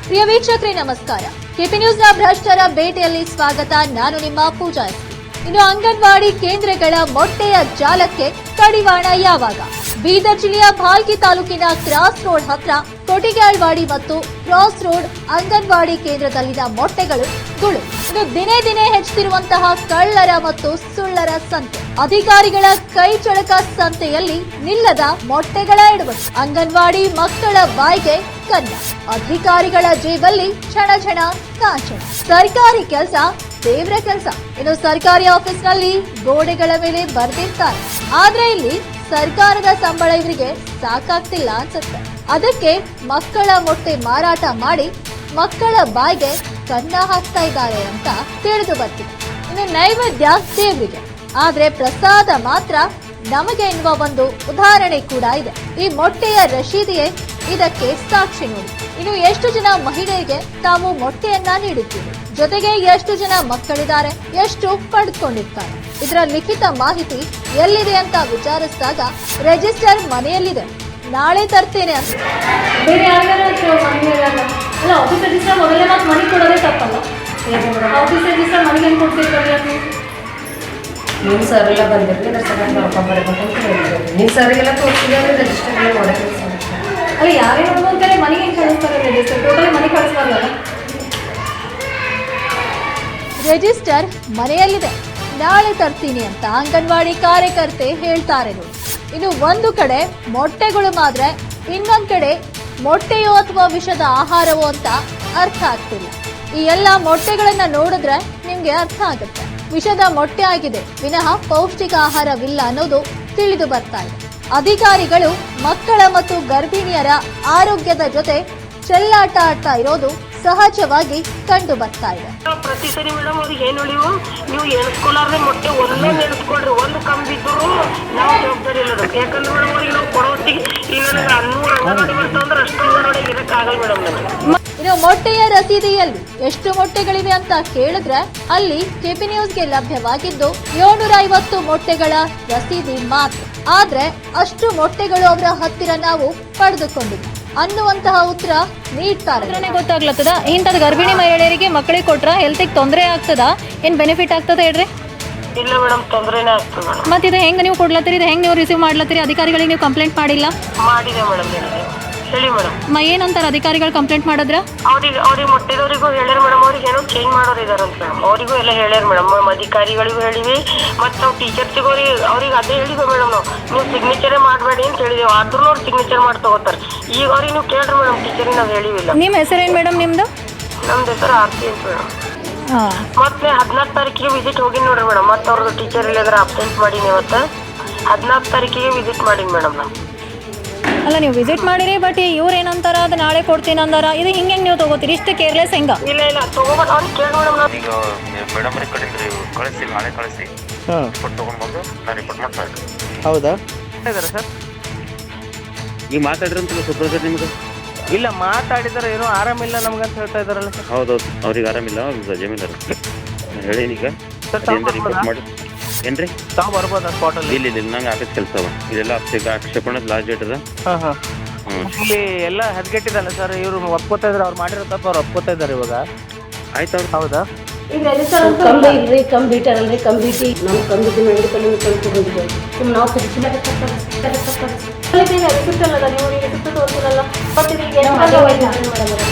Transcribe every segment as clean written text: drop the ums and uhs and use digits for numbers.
ಪ್ರಿಯ ವೀಕ್ಷಕರೇ ನಮಸ್ಕಾರ. ಕೆಪಿ ನ್ಯೂಸ್ನ ಭ್ರಷ್ಟರ ಬೇಟೆಯಲ್ಲಿ ಸ್ವಾಗತ. ನಾನು ನಿಮ್ಮ ಪೂಜಾ. ಇನ್ನು ಅಂಗನವಾಡಿ ಕೇಂದ್ರಗಳ ಮೊಟ್ಟೆಯ ಜಾಲಕ್ಕೆ ಕಡಿವಾಣ ಯಾವಾಗ? ಬೀದರ್ ಜಿಲ್ಲೆಯ ಭಾಲ್ಕಿ ತಾಲೂಕಿನ ಕ್ರಾಸ್ ರೋಡ್ ಹತ್ರ ಕೊಟಿಗ್ಯಾಳ್ವಾಡಿ ಮತ್ತು ಕ್ರಾಸ್ ರೋಡ್ ಅಂಗನವಾಡಿ ಕೇಂದ್ರದಲ್ಲಿನ ಮೊಟ್ಟೆಗಳು ಗುಳು. ಇನ್ನು ದಿನೇ ದಿನೇ ಹೆಚ್ಚುತ್ತಿರುವಂತಹ ಕಳ್ಳರ ಮತ್ತು ಸುಳ್ಳರ ಸಂತೆ. ಅಧಿಕಾರಿಗಳ ಕೈ ಚಳಕ ಸಂತೆಯಲ್ಲಿ ನಿಲ್ಲದ ಮೊಟ್ಟೆಗಳ ಎಡವಟ್ಟು. ಅಂಗನವಾಡಿ ಮಕ್ಕಳ ಬಾಯಿಗೆ ಕನ್ನ. ಅಧಿಕಾರಿಗಳ ಜೇಬಲ್ಲಿ ಕ್ಷಣ ಕ್ಷಣ ಕಾಂಚನ. ಸರ್ಕಾರಿ ಕೆಲಸ ದೇವ್ರ ಕೆಲಸ. ಇನ್ನು ಸರ್ಕಾರಿ ಆಫೀಸ್ನಲ್ಲಿ ಗೋಡೆಗಳ ಮೇಲೆ ಬರೆದಿರ್ತಾರೆ, ಆದ್ರೆ ಇಲ್ಲಿ ಸರ್ಕಾರದ ಸಂಬಳ ಇವರಿಗೆ ಸಾಕಾಗ್ತಿಲ್ಲ ಅನ್ಸುತ್ತೆ. ಅದಕ್ಕೆ ಮಕ್ಕಳ ಮೊಟ್ಟೆ ಮಾರಾಟ ಮಾಡಿ ಮಕ್ಕಳ ಬಾಯಿಗೆ ಕನ್ನ ಹಾಕ್ತಾ ಇದ್ದಾರೆ ಅಂತ ತಿಳಿದು ಬರ್ತಿದೆ. ಇನ್ನು ನೈವೇದ್ಯ ದೇವರಿಗೆ, ಆದ್ರೆ ಪ್ರಸಾದ ಮಾತ್ರ ನಮಗೆ ಎನ್ನುವ ಒಂದು ಉದಾಹರಣೆ ಕೂಡ ಇದೆ. ಈ ಮೊಟ್ಟೆಯ ರಶೀದಿಯೇ ಇದಕ್ಕೆ ಸಾಕ್ಷಿ ನೋಡಿ. ಇನ್ನು ಎಷ್ಟು ಜನ ಮಹಿಳೆಯರಿಗೆ ತಾವು ಮೊಟ್ಟೆಯನ್ನ ನೀಡುತ್ತೀವಿ, ಜೊತೆಗೆ ಎಷ್ಟು ಜನ ಮಕ್ಕಳಿದ್ದಾರೆ, ಎಷ್ಟು ಪಡೆದುಕೊಂಡಿರ್ತಾರೆ, ಇದರ ಲಿಖಿತ ಮಾಹಿತಿ ಎಲ್ಲಿದೆ ಅಂತ ವಿಚಾರಿಸಿದಾಗ ರಿಜಿಸ್ಟರ್ ಮನೆಯಲ್ಲಿದೆ, ನಾಳೆ ತರ್ತೇನೆ ಅಂತ. ಬೇರೆ ಯಾರ್ಯಾರು ಅಲ್ಲ, ಆಫೀಸ್ ರಿಜಿಸ್ಟರ್ ಮೊದಲೇ ಮಾತು ಮನೆ ಕೊಡೋದೇ ತಪ್ಪಲ್ಲ. ಆಫೀಸ್ ರಿಜಿಸ್ಟರ್ ಮನೆಗೆ ಹೆಂಗೆ ಕೊಡ್ತಿರ್ತಾರೆ? ಅದು ನೀವು ಸರ್ ಎಲ್ಲ ಬಂದಿರ್ತೀವಿ, ಅದ್ರ ಸಲ ನೋಡ್ಕೊಂಬರ್ಬೇಕು ಅಂತ ಹೇಳಿದ್ರು. ನೀವು ಸರಿಗೆಲ್ಲ ತೋರಿಸಿದ್ರೆ ರಿಜಿಸ್ಟರ್ ಎಲ್ಲ ನೋಡೋಕೆ ಅಲ್ಲ, ಯಾರೇನು ಅಂತಾರೆ ಮನೆಗೆ ಹೆಂಗೆ ಕಳಿಸ್ತಾರೆ? ರಿಜಿಸ್ಟರ್ ಟೋಟಲಿ ಮನೆ ಕಳಿಸ್ಬಾರ್ದಲ್ಲ. ರಿಜಿಸ್ಟರ್ ಮನೆಯಲ್ಲಿದೆ, ನಾಳೆ ತರ್ತೀನಿ ಅಂತ ಅಂಗನವಾಡಿ ಕಾರ್ಯಕರ್ತೆ ಹೇಳ್ತಾರೆ ನೋಡಿ. ಇನ್ನು ಒಂದು ಕಡೆ ಮೊಟ್ಟೆಗಳು ಮಾತ್ರ, ಇನ್ನೊಂದ್ ಕಡೆ ಮೊಟ್ಟೆಯೋ ಅಥವಾ ವಿಷದ ಆಹಾರವೋ ಅಂತ ಅರ್ಥ ಆಗ್ತಿಲ್ಲ. ಈ ಎಲ್ಲ ಮೊಟ್ಟೆಗಳನ್ನ ನೋಡಿದ್ರೆ ನಿಮ್ಗೆ ಅರ್ಥ ಆಗುತ್ತೆ, ವಿಷದ ಮೊಟ್ಟೆ ಆಗಿದೆ ವಿನಃ ಪೌಷ್ಟಿಕ ಆಹಾರವಿಲ್ಲ ಅನ್ನೋದು ತಿಳಿದು ಬರ್ತಾ ಇದೆ. ಅಧಿಕಾರಿಗಳು ಮಕ್ಕಳ ಮತ್ತು ಗರ್ಭಿಣಿಯರ ಆರೋಗ್ಯದ ಜೊತೆ ಚೆಲ್ಲಾಟ ಆಡ್ತಾ ಇರೋದು ಸಹಜವಾಗಿ ಕಂಡು ಬರ್ತಾ ಇದೆ. ಪ್ರತಿ ಸರಿ ಮೇಡಮ್ ಅವ್ರಿಗೆ ಏನು ನೀವು ಎಣಿಸ್ಕೊಲಾರ್ದೆ ಮೊಟ್ಟೆ ಒಂದೇ ಎಣಿಸ್ಕೊಳ್ರಿ, ಒಂದು ಕಮ್ಮಿ ಬಿದ್ದರು ನಾವು ಜವಾಬ್ದಾರಿ ಇಲ್ಲ. ಯಾಕಂದ್ರೆ ಮೇಡಮ್ ಅವ್ರಿಗೆ ನಾವು ಕೊಡೋ ಹೊತ್ತಿಗೆ ಈಗ ನನಗೆ 100 ಅಂಗನವಾಡಿ ಬರ್ತಾವಂದ್ರೆ ಅಷ್ಟು ಅಂಗನವಾಡಿ ಇರೋಕ್ಕಾಗಲ್ಲ ಮೇಡಮ್ ನನಗೆ. ಇನ್ನು ಮೊಟ್ಟೆಯ ರಸೀದಿಯಲ್ಲಿ ಎಷ್ಟು ಮೊಟ್ಟೆಗಳಿವೆ ಅಂತ ಕೇಳಿದ್ರೆ ಅಲ್ಲಿ ಕೆಪಿ ನ್ಯೂಸ್ಗೆ ಲಭ್ಯವಾಗಿದ್ದು 750 ಮೊಟ್ಟೆಗಳ ರಸೀದಿ ಮಾತ್ರ. ಆದ್ರೆ ಅಷ್ಟು ಮೊಟ್ಟೆಗಳು ಅವರ ಹತ್ತಿರ ನಾವು ಪಡೆದುಕೊಂಡಿಲ್ಲ ಅನ್ನುವಂತಹ ಉತ್ತರ ನೀಡ್ತಾರೆ. ಗೊತ್ತಾಗ್ಲತ್ತದ ಇಂಥದ್ದು ಗರ್ಭಿಣಿ ಮಹಿಳೆಯರಿಗೆ ಮಕ್ಕಳಿಗೆ ಕೊಟ್ರ ಹೆಲ್ತಿಗೆ ತೊಂದರೆ ಆಗ್ತದ, ಏನ್ ಬೆನಿಫಿಟ್ ಆಗ್ತದ ಹೇಳ್ರಿ? ಇಲ್ಲ ಮೇಡಮ್, ತೊಂದರೆನೇ ಆಗ್ತದೆ ಮೇಡಮ್. ಮತ್ತೆ ಇದು ಹೆಂಗ್ ನೀವು ಕೊಡ್ಲತ್ತೀರಿ, ಇದು ಹೆಂಗ್ ನೀವು ರಿಸೀವ್ ಮಾಡ್ಲತ್ತೀರಿ? ಅಧಿಕಾರಿಗಳಿಗೆ ನೀವು ಕಂಪ್ಲೇಂಟ್ ಮಾಡಿಲ್ಲ? ಮಾಡಿದೆ ಮೇಡಮ್, ಹೇಳಿ ಮೇಡಮ್. ಏನಂತಾರ ಅಧಿಕಾರಿಗಳು ಕಂಪ್ಲೇಂಟ್ ಮಾಡಿದ್ರ? ಅವ್ರಿಗೆ ಮೊಟ್ಟೆದವರಿಗೂ ಹೇಳ್ಯಾರ ಮೇಡಮ್, ಅವ್ರಿಗೆ ಏನೋ ಚೇಂಜ್ ಮಾಡೋರು ಇದಾರಂತ ಮೇಡಮ್, ಅವರಿಗೂ ಎಲ್ಲ ಹೇಳ್ಯಾರ ಮೇಡಮ್. ಅಧಿಕಾರಿಗಳಿಗೂ ಹೇಳಿವಿ, ಮತ್ತು ನಾವು ಟೀಚರ್ಸಿಗೂ ಅವ್ರಿಗೆ ಅದೇ ಹೇಳಿದ್ವಿ ಮೇಡಮ್. ನೀವು ಸಿಗ್ನೇಚರೇ ಮಾಡಬೇಡಿ ಅಂತ ಹೇಳಿದೆವು, ಆದ್ರೂ ಅವ್ರು ಸಿಗ್ನೇಚರ್ ಮಾಡಿ ತಗೋತಾರೆ. ಈಗ ಅವ್ರಿಗೆ ನೀವು ಕೇಳ್ರಿ ಮೇಡಮ್, ಟೀಚರಿಗೆ ನಾವು ಹೇಳಿವಿಲ್ಲ. ನಿಮ್ಮ ಹೆಸರೇನು ಮೇಡಮ್? ನಿಮ್ದು? ನಮ್ದು ಹೆಸರು ಆರ್ತಿ ಅಂತ ಮೇಡಮ್. ಮತ್ತೆ 14 ತಾರೀಕಿಗೆ ವಿಸಿಟ್ ಹೋಗಿ ನೋಡ್ರಿ ಮೇಡಮ್. ಮತ್ತೆ ಅವ್ರದ್ದು ಟೀಚರ್ ಇಲ್ಲದ್ರ ಅಬ್ಸೆಂಟ್ ಮಾಡೀನಿ. ಇವತ್ತು 14 ತಾರೀಕಿಗೆ ವಿಸಿಟ್ ಮಾಡೀನಿ ಮೇಡಮ್ ನಾವು. ಅಲ್ಲ, ನೀವು ವಿಸಿಟ್ ಮಾಡಿರಿ, ಬಟ್ ಇವ್ರು ಏನಂತಾರ ಅದು ನಾಳೆ ಕೊಡ್ತೀನಿ ಅಂದಾರ, ಇದು ಹಿಂಗೆ ನೀವು ತಗೋತೀರಿ? ಇಷ್ಟು ಕೇರ್ಲೆಸ್ ಹೆಂಗ? ಇಲ್ಲ ತಗೋಬಾರ್ದು, ಅವ್ರಿಗೆ ಕೇಳಿ ಮೇಡಮ್. ಈಗ ಮೇಡಮ್ ಕಡೆಯಿಂದ ಕಳಿಸಿ, ನಾಳೆ ಕಳಿಸಿ ರಿಪೋರ್ಟ್ ತೊಗೊಂಡ್ಬಂದು ನಾನು ರಿಪೋರ್ಟ್ ಮಾಡ್ತಾರೆ. ಹೌದಾ ಸರ್ ಈಗ ಮಾತಾಡ್ರಿ ಅಂತ ಸೂಪರ್ವೈಸರ್ ನಿಮ್ಗೆ? ಇಲ್ಲ, ಮಾತಾಡಿದಾರೆ, ಏನೋ ಆರಾಮಿಲ್ಲ ನಮ್ಗಂತ ಹೇಳ್ತಾ ಇದಾರಲ್ಲ ಸರ್. ಹೌದೌದು, ಅವ್ರಿಗೆ ಆರಾಮಿಲ್ಲ, ಅವ್ರಿಗೆ ಜಮೀನ್ದಾರ ಹೇಳೀನಿ. ಈಗ ರಿಪೋರ್ಟ್ ಮಾಡಿ ಏನ್ರಿ ತಾವು ಬರ್ಬೋದಾ ಸ್ಪಾಟಲ್ಲಿ? ಇಲ್ಲ ನಂಗೆ ಆಫೀಸ್ ಕೆಲಸ ಅವ, ಇದೆಲ್ಲ ಆಕ್ಷೇಪಣದ ಲಾಸ್ಟ್ ಡೇಟ್ ಅದ. ಇಲ್ಲಿ ಎಲ್ಲ ಹದಗೆಟ್ಟಿದಲ್ಲ ಸರ್, ಇವ್ರು ಒಪ್ಕೋತಾ ಇದಾರೆ, ಅವ್ರು ಮಾಡಿರೋ ತಪ್ಪ ಅವ್ರು ಒಪ್ಕೋತಾ ಇದಾರೆ ಇವಾಗ. ಆಯ್ತು ಅವ್ರು. ಹೌದಾ? ಈಗ ರಿಜಿಸ್ಟರ್ ಕಂಬಿ ಇಲ್ರಿ, ಕಂಬೀಟರ್ ಅಲ್ರಿ, ಕಂಬೀಟಿ ನಮ್ಮ ಕಂಬಿಟಿ ಮೆಡಿಕಲ್ ಕಲ್ತ್ಕೊಂಡಿದ್ದೇವೆ. ಸುಮ್ಮನೆ ನಾವು ರಿಜಿಸ್ಟರ್ ಅಲ್ಲ, ನೀವು ರಿಸಿಪ್ಟ್ ತೋರಿಸಿರಲ್ಲ. ಬಟ್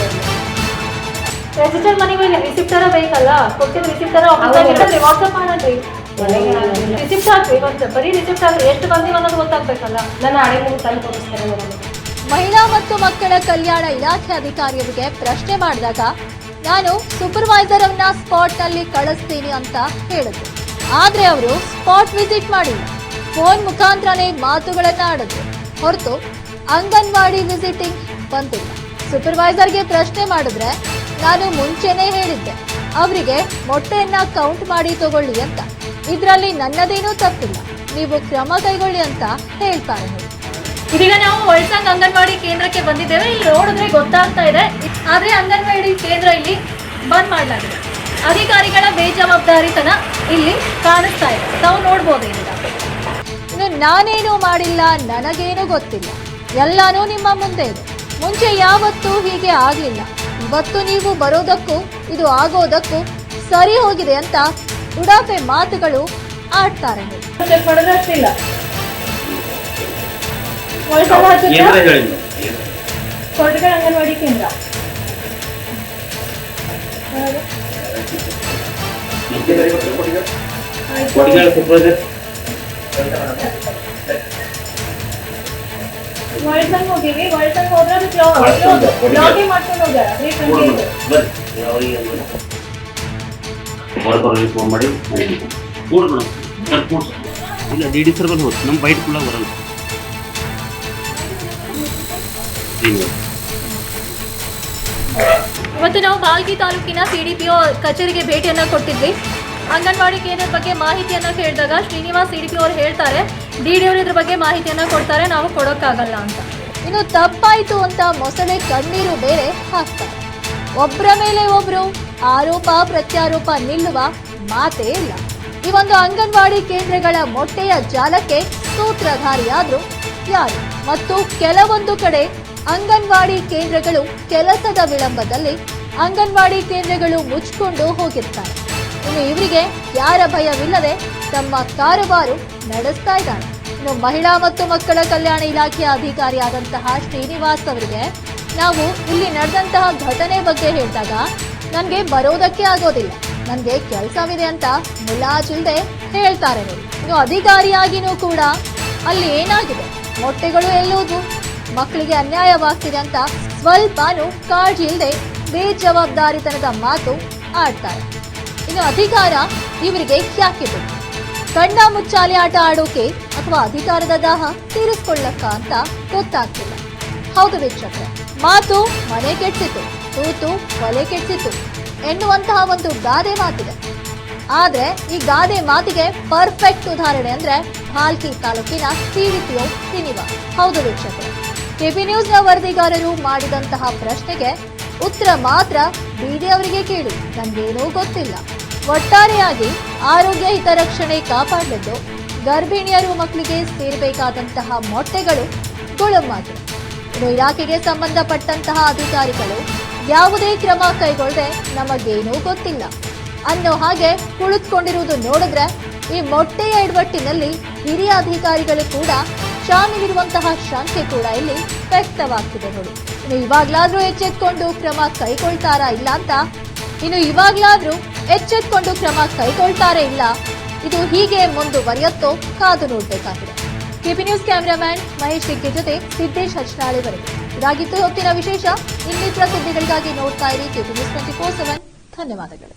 ರಿಜಿಸ್ಟರ್ ಮನೆಗೆ ರಿಸಿಪ್ಟರ ಬೇಕಲ್ಲ, ಕೊಟ್ಟಿದ್ದ ರಿಸಿಪ್ಟರ ವಾಟ್ಸಪ್ ಮಾಡ್ರಿ, ರಿಸಿಪ್ಟ್ ಹಾಕ್ರಿ. ಮತ್ತೆ ಬರೀ ರಿಸಿಪ್ಟ್ ಹಾಕ್ರಿ, ಎಷ್ಟು ಬಂದಿವ ಅನ್ನೋದು ಗೊತ್ತಾಗ್ಬೇಕಲ್ಲ. ನನ್ನ ಹಳೆ ತಂದು ತೋರಿಸ್ತಾರೆ ಮೇಡಮ್. ಮಹಿಳಾ ಮತ್ತು ಮಕ್ಕಳ ಕಲ್ಯಾಣ ಇಲಾಖೆ ಅಧಿಕಾರಿಯವರಿಗೆ ಪ್ರಶ್ನೆ ಮಾಡಿದಾಗ ನಾನು ಸೂಪರ್ವೈಸರ್ ಅವನ್ನ ಸ್ಪಾಟ್ ನಲ್ಲಿ ಕಳಿಸ್ತೀನಿ ಅಂತ ಹೇಳಿದ್ರು. ಆದ್ರೆ ಅವರು ಸ್ಪಾಟ್ ವಿಸಿಟ್ ಮಾಡಿಲ್ಲ, ಫೋನ್ ಮುಖಾಂತರನೇ ಮಾತುಗಳನ್ನ ಆಡಿದ್ರು ಹೊರತು ಅಂಗನವಾಡಿ ವಿಸಿಟಿಂಗ್ ಬಂದಿಲ್ಲ. ಸೂಪರ್ವೈಸರ್ಗೆ ಪ್ರಶ್ನೆ ಮಾಡಿದ್ರೆ ನಾನು ಮುಂಚೆನೇ ಹೇಳಿದ್ದೆ ಅವರಿಗೆ ಮೊಟ್ಟೆಯನ್ನ ಕೌಂಟ್ ಮಾಡಿ ತಗೊಳ್ಳಿ ಅಂತ, ಇದರಲ್ಲಿ ನನ್ನದೇನೂ ತಪ್ಪಿಲ್ಲ, ನೀವು ಕ್ರಮ ಕೈಗೊಳ್ಳಿ ಅಂತ ಹೇಳ್ತಾರೆ. ಇದೀಗ ನಾವು ಒಳಸಂಗ್ ಅಂಗನವಾಡಿ ಕೇಂದ್ರಕ್ಕೆ ಬಂದಿದ್ದೇವೆ. ಇಲ್ಲಿ ನೋಡಿದ್ರೆ ಗೊತ್ತಾಗ್ತಾ ಇದೆ, ಆದ್ರೆ ಅಂಗನವಾಡಿ ಕೇಂದ್ರ ಇಲ್ಲಿ ಬಂದ್ ಮಾಡಲಾಗಿದೆ. ಅಧಿಕಾರಿಗಳ ಬೇಜವಾಬ್ದಾರಿತನ ಇಲ್ಲಿ ಕಾಣಿಸ್ತಾ ಇದೆ, ತಾವು ನೋಡ್ಬೋದು. ಇನ್ನು ನಾನೇನು ಮಾಡಿಲ್ಲ, ನನಗೇನು ಗೊತ್ತಿಲ್ಲ, ಎಲ್ಲಾನು ನಿಮ್ಮ ಮುಂದೆ ಇದೆ. ಮುಂಚೆ ಯಾವತ್ತೂ ಹೀಗೆ ಆಗ್ಲಿಲ್ಲ, ಇವತ್ತು ನೀವು ಬರೋದಕ್ಕೂ ಇದು ಆಗೋದಕ್ಕೂ ಸರಿ ಹೋಗಿದೆ ಅಂತ ಉಡಾಫೆ ಮಾತುಗಳು ಆಡ್ತಾರೆ ನೀವು. ಚೆಕ್ ಮಾಡಿದ್ರೆ ಅಷ್ಟಿಲ್ಲ. ಒಳಸಂಗ ಹಚ್ಚುತ್ತಾ? ಏನಾರ ಹೇಳಿ ಕೊರಟಗೆರೆ ಅಂಗನವಾಡಿ ಕೇಂದ್ರ. ಒಳಸಂಗ ಹೋಗಿವಿ. ಒಳಸಂಗ ಹೋದ್ರೆ ಅದು ಲಾಗಿಂಗ್ ಮಾಡ್ಕೊಂಡು ಹೋಗ್ಯಾರ. ಫೋನ್ ಮಾಡಿ ಇಲ್ಲ ಡಿ ಡಿ ಸರ್ವಲ್ ಹೋದ್ ನಮ್ಮ ಬೈಟ್ ಕೂಡ ಬರಲ್ಲ. ಇವತ್ತು ನಾವು ಬಾಲ್ಕಿ ತಾಲೂಕಿನ ಸಿಡಿಪಿಒ ಕಚೇರಿಗೆ ಭೇಟಿಯನ್ನ ಕೊಟ್ಟಿದ್ವಿ. ಅಂಗನವಾಡಿ ಕೇಂದ್ರದ ಬಗ್ಗೆ ಮಾಹಿತಿಯನ್ನ ಕೇಳಿದಾಗ ಶ್ರೀನಿವಾಸ್ ಸಿಡಿಪಿಒ ಅವರು ಹೇಳ್ತಾರೆ ಡಿಡಿ ಅವರು ಇದ್ರ ಬಗ್ಗೆ ಮಾಹಿತಿಯನ್ನ ಕೊಡ್ತಾರೆ, ನಾವು ಕೊಡೋಕ್ಕಾಗಲ್ಲ ಅಂತ. ಇನ್ನು ತಪ್ಪಾಯ್ತು ಅಂತ ಮೊಸಳೆ ಕಣ್ಣೀರು ಬೇರೆ ಹಾಕ್ತಾರೆ. ಒಬ್ಬರ ಮೇಲೆ ಒಬ್ರು ಆರೋಪ ಪ್ರತ್ಯಾರೋಪ ನಿಲ್ಲುವ ಮಾತೇ ಇಲ್ಲ. ಈ ಒಂದು ಅಂಗನವಾಡಿ ಕೇಂದ್ರಗಳ ಮೊಟ್ಟೆಯ ಜಾಲಕ್ಕೆ ಸೂತ್ರಧಾರಿಯಾದ್ರು ಯಾರು? ಮತ್ತು ಕೆಲವೊಂದು ಕಡೆ ಅಂಗನವಾಡಿ ಕೇಂದ್ರಗಳು ಕೆಲಸದ ವಿಳಂಬದಲ್ಲಿ ಅಂಗನವಾಡಿ ಕೇಂದ್ರಗಳು ಮುಚ್ಚಿಕೊಂಡು ಹೋಗಿರ್ತಾರೆ. ಇನ್ನು ಇವರಿಗೆ ಯಾರ ಭಯವಿಲ್ಲದೆ ತಮ್ಮ ಕಾರುಬಾರು ನಡೆಸ್ತಾ ಇದ್ದಾರೆ. ಇನ್ನು ಮಹಿಳಾ ಮತ್ತು ಮಕ್ಕಳ ಕಲ್ಯಾಣ ಇಲಾಖೆಯ ಅಧಿಕಾರಿಯಾದಂತಹ ಶ್ರೀನಿವಾಸ್ ಅವರಿಗೆ ನಾವು ಇಲ್ಲಿ ನಡೆದಂತಹ ಘಟನೆ ಬಗ್ಗೆ ಹೇಳಿದಾಗ ನನಗೆ ಬರೋದಕ್ಕೆ ಆಗೋದಿಲ್ಲ, ನನಗೆ ಕೆಲಸವಿದೆ ಅಂತ ಮುಲಾಜಿಲ್ದೆ ಹೇಳ್ತಾರೆ ನೋಡಿ. ಇನ್ನು ಅಧಿಕಾರಿಯಾಗಿನೂ ಕೂಡ ಅಲ್ಲಿ ಏನಾಗಿದೆ, ಮೊಟ್ಟೆಗಳು ಎಲ್ಲೋದು, ಮಕ್ಕಳಿಗೆ ಅನ್ಯಾಯವಾಗ್ತಿದೆ ಅಂತ ಸ್ವಲ್ಪನೂ ಕಾಳಜಿ ಇಲ್ಲದೆ ಬೇಜವಾಬ್ದಾರಿತನದ ಮಾತು ಆಡ್ತಾರೆ. ಇನ್ನು ಅಧಿಕಾರ ಇವರಿಗೆ ಯಾಕೆ ಬೇಕು? ಕಣ್ಣ ಮುಚ್ಚಾಲೆ ಆಟ ಆಡೋಕೆ ಅಥವಾ ಅಧಿಕಾರದ ದಾಹ ತೀರಿಸ್ಕೊಳ್ಳಕ್ಕ ಅಂತ ಗೊತ್ತಾಗ್ತಿಲ್ಲ. ಹೌದು ವೀಕ್ಷಕರೇ, ಮಾತು ಮನೆ ಕೆಡ್ಸಿತು, ತೂತು ಒಲೆ ಕೆಡ್ಸಿತು ಎನ್ನುವಂತಹ ಒಂದು ಗಾದೆ ಮಾತಿದೆ. ಆದ್ರೆ ಈ ಗಾದೆ ಮಾತಿಗೆ ಪರ್ಫೆಕ್ಟ್ ಉದಾಹರಣೆ ಅಂದ್ರೆ ಬಾಲ್ಕಿ ತಾಲೂಕಿನ ಸಿಡಿಪಿಒ ಶ್ರೀನಿವಾಸ್. ಹೌದು ವೀಕ್ಷಕರೇ, ಕೆಪಿ ನ್ಯೂಸ್ನ ವರದಿಗಾರರು ಮಾಡಿದಂತಹ ಪ್ರಶ್ನೆಗೆ ಉತ್ತರ ಮಾತ್ರ ಡಿಡಿ ಅವರಿಗೆ ಕೇಳಿ ನನ್ಗೇನೂ ಗೊತ್ತಿಲ್ಲ. ಒಟ್ಟಾರೆಯಾಗಿ ಆರೋಗ್ಯ ಹಿತರಕ್ಷಣೆ ಕಾಪಾಡಲಿದ್ದು ಗರ್ಭಿಣಿಯರು ಮಕ್ಕಳಿಗೆ ಸೇರಬೇಕಾದಂತಹ ಮೊಟ್ಟೆಗಳು ಗುಳಮಾಗಿವೆ. ಇನ್ನು ಇಲಾಖೆಗೆ ಸಂಬಂಧಪಟ್ಟಂತಹ ಅಧಿಕಾರಿಗಳು ಯಾವುದೇ ಕ್ರಮ ಕೈಗೊಳ್ಳದೆ ನಮಗೇನೂ ಗೊತ್ತಿಲ್ಲ ಅನ್ನೋ ಹಾಗೆ ಕುಳಿತುಕೊಂಡಿರುವುದು ನೋಡಿದ್ರೆ ಈ ಮೊಟ್ಟೆಯ ಎಡವಟ್ಟಿನಲ್ಲಿ ಹಿರಿಯ ಅಧಿಕಾರಿಗಳು ಕೂಡ ಶಾಮೀಲಿರುವಂತಹ ಶಂಕೆ ಕೂಡ ಇಲ್ಲಿ ವ್ಯಕ್ತವಾಗ್ತಿದೆ ನೋಡಿ. ಇನ್ನು ಇವಾಗ್ಲಾದ್ರೂ ಎಚ್ಚೆತ್ಕೊಂಡು ಕ್ರಮ ಕೈಗೊಳ್ತಾರಾ ಇಲ್ಲ ಅಂತ, ಇಲ್ಲ ಇದು ಹೀಗೆ ಮುಂದುವರಿಯುತ್ತೋ ಕಾದು ನೋಡ್ಬೇಕಾಗಿದೆ. ಕೆಪಿ ನ್ಯೂಸ್ ಕ್ಯಾಮೆರಾಮ್ಯಾನ್ ಮಹೇಶ್ ಡಿಗ್ಗೆ ಜೊತೆ ಸಿದ್ದೇಶ್ ಹಚ್ನಾಳಿವರೆಗೆ ಇದಾಗಿತ್ತು ಹೊತ್ತಿನ ವಿಶೇಷ. ಇನ್ನಿತರ ಸುದ್ದಿಗಳಿಗಾಗಿ ನೋಡ್ತಾ ಇರಿ ಕೆಪಿ ನ್ಯೂಸ್ 24/7. ಧನ್ಯವಾದಗಳು.